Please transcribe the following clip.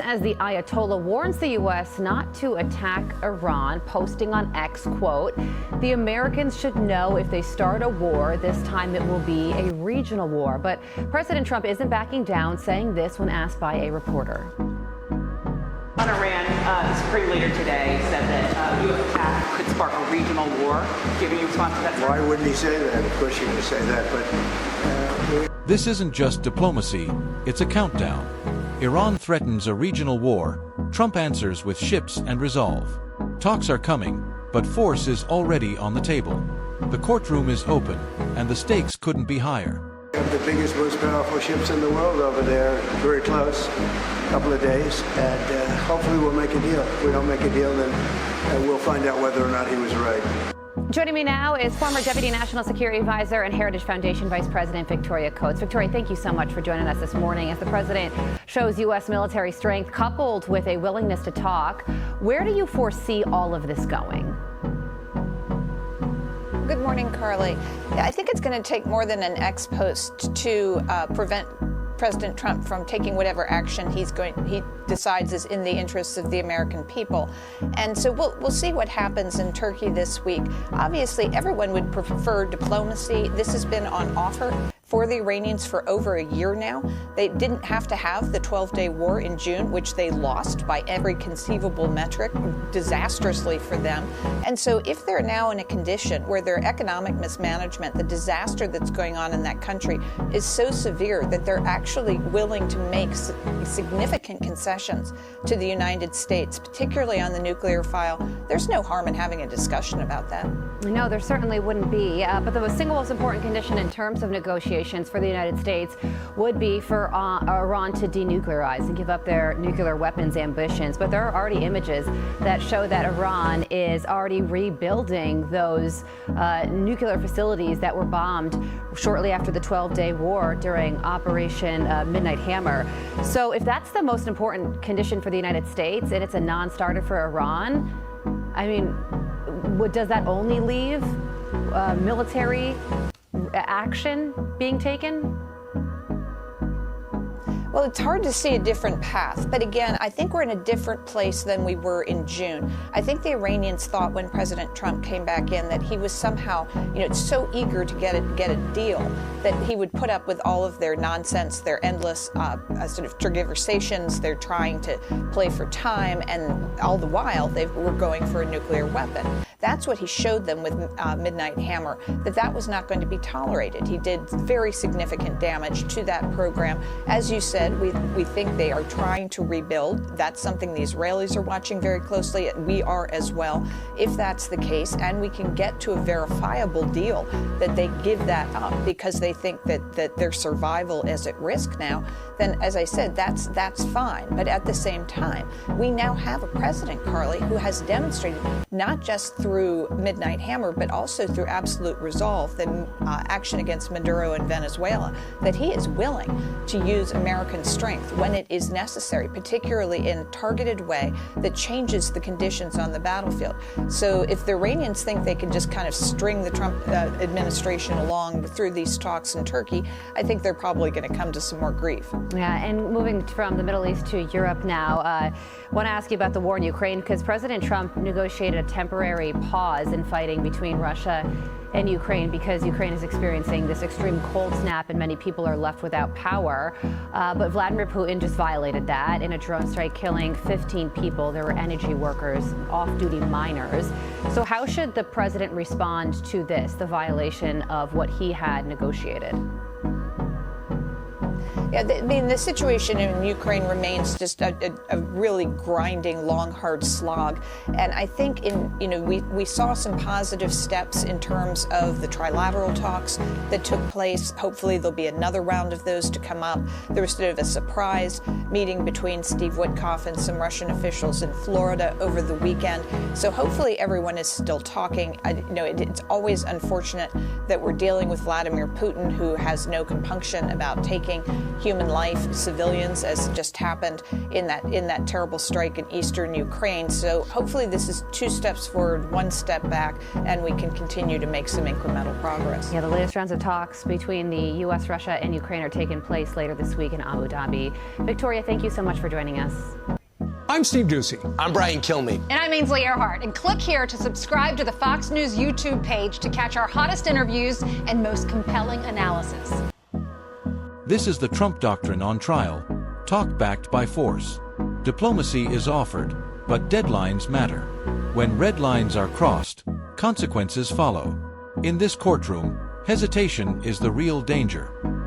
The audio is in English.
As the Ayatollah warns the U.S. not to attack Iran, posting on X, quote, "The Americans should know if they start a war, this time it will be a regional war." But President Trump isn't backing down, saying this when asked by a reporter. On Iran, the Supreme Leader today said that U.S. attack could spark a regional war. Giving your response to that, sir? Why wouldn't he say that? Of course he would say that, but... This isn't just diplomacy, it's a countdown. Iran threatens a regional war. Trump answers with ships and resolve. Talks are coming, but force is already on the table. The courtroom is open, and the stakes couldn't be higher. We have the biggest, most powerful ships in the world over there, very close, a couple of days, and hopefully we'll make a deal. If we don't make a deal, then we'll find out whether or not he was right. Joining me now is former Deputy National Security Advisor and Heritage Foundation Vice President Victoria Coates. Victoria, thank you so much for joining us this morning. As the president shows U.S. military strength coupled with a willingness to talk, where do you foresee all of this going? Good morning, Carly. Yeah, I think it's going to take more than an X post to prevent President Trump from taking whatever action he decides is in the interests of the American people. And so we'll see what happens in Turkey this week. Obviously, everyone would prefer diplomacy. This has been on offer for the Iranians for over a year now. They didn't have to have the 12-day war in June, which they lost by every conceivable metric, disastrously for them. And so if they're now in a condition where their economic mismanagement, the disaster that's going on in that country is so severe that they're actually willing to make significant concessions to the United States, particularly on the nuclear file, there's no harm in having a discussion about that. No, there certainly wouldn't be. But the single most important condition in terms of negotiations for the United States would be for Iran to denuclearize and give up their nuclear weapons ambitions. But there are already images that show that Iran is already rebuilding those nuclear facilities that were bombed shortly after the 12-day war during Operation Midnight Hammer. So if that's the most important condition for the United States and it's a non-starter for Iran, I mean, does that only leave military action being taken? Well, it's hard to see a different path. But again, I think we're in a different place than we were in June. I think the Iranians thought when President Trump came back in that he was somehow, so eager to get a deal that he would put up with all of their nonsense, their endless sort of tergiversations. They're trying to play for time, and all the while they were going for a nuclear weapon. That's what he showed them with Midnight Hammer, that was not going to be tolerated. He did very significant damage to that program. As you said, we think they are trying to rebuild. That's something the Israelis are watching very closely. We are as well. If that's the case, and we can get to a verifiable deal that they give that up because they think that their survival is at risk now, then, as I said, that's fine. But at the same time, we now have a president, Carly, who has demonstrated not just through Midnight Hammer, but also through absolute resolve, the action against Maduro in Venezuela, that he is willing to use American strength when it is necessary, particularly in a targeted way that changes the conditions on the battlefield. So if the Iranians think they can just kind of string the Trump administration along through these talks in Turkey, I think they're probably going to come to some more grief. Yeah, and moving from the Middle East to Europe now, I want to ask you about the war in Ukraine, because President Trump negotiated a temporary pause in fighting between Russia and Ukraine because Ukraine is experiencing this extreme cold snap and many people are left without power. But Vladimir Putin just violated that in a drone strike, killing 15 people. There were energy workers, off-duty miners. So how should the president respond to this, the violation of what he had negotiated? Yeah, the situation in Ukraine remains just a really grinding, long, hard slog. And I think we saw some positive steps in terms of the trilateral talks that took place. Hopefully there'll be another round of those to come up. There was sort of a surprise meeting between Steve Witkoff and some Russian officials in Florida over the weekend. So hopefully everyone is still talking. It's always unfortunate that we're dealing with Vladimir Putin, who has no compunction about taking human life, civilians, as just happened in that terrible strike in eastern Ukraine. So hopefully this is 2 steps forward, 1 step back, and we can continue to make some incremental progress. Yeah, the latest rounds of talks between the U.S., Russia, and Ukraine are taking place later this week in Abu Dhabi. Victoria, thank you so much for joining us. I'm Steve Doocy. I'm Brian Kilmeade. And I'm Ainsley Earhart. And click here to subscribe to the Fox News YouTube page to catch our hottest interviews and most compelling analysis. This is the Trump doctrine on trial. Talk backed by force. Diplomacy is offered, but deadlines matter. When red lines are crossed, consequences follow. In this courtroom, hesitation is the real danger.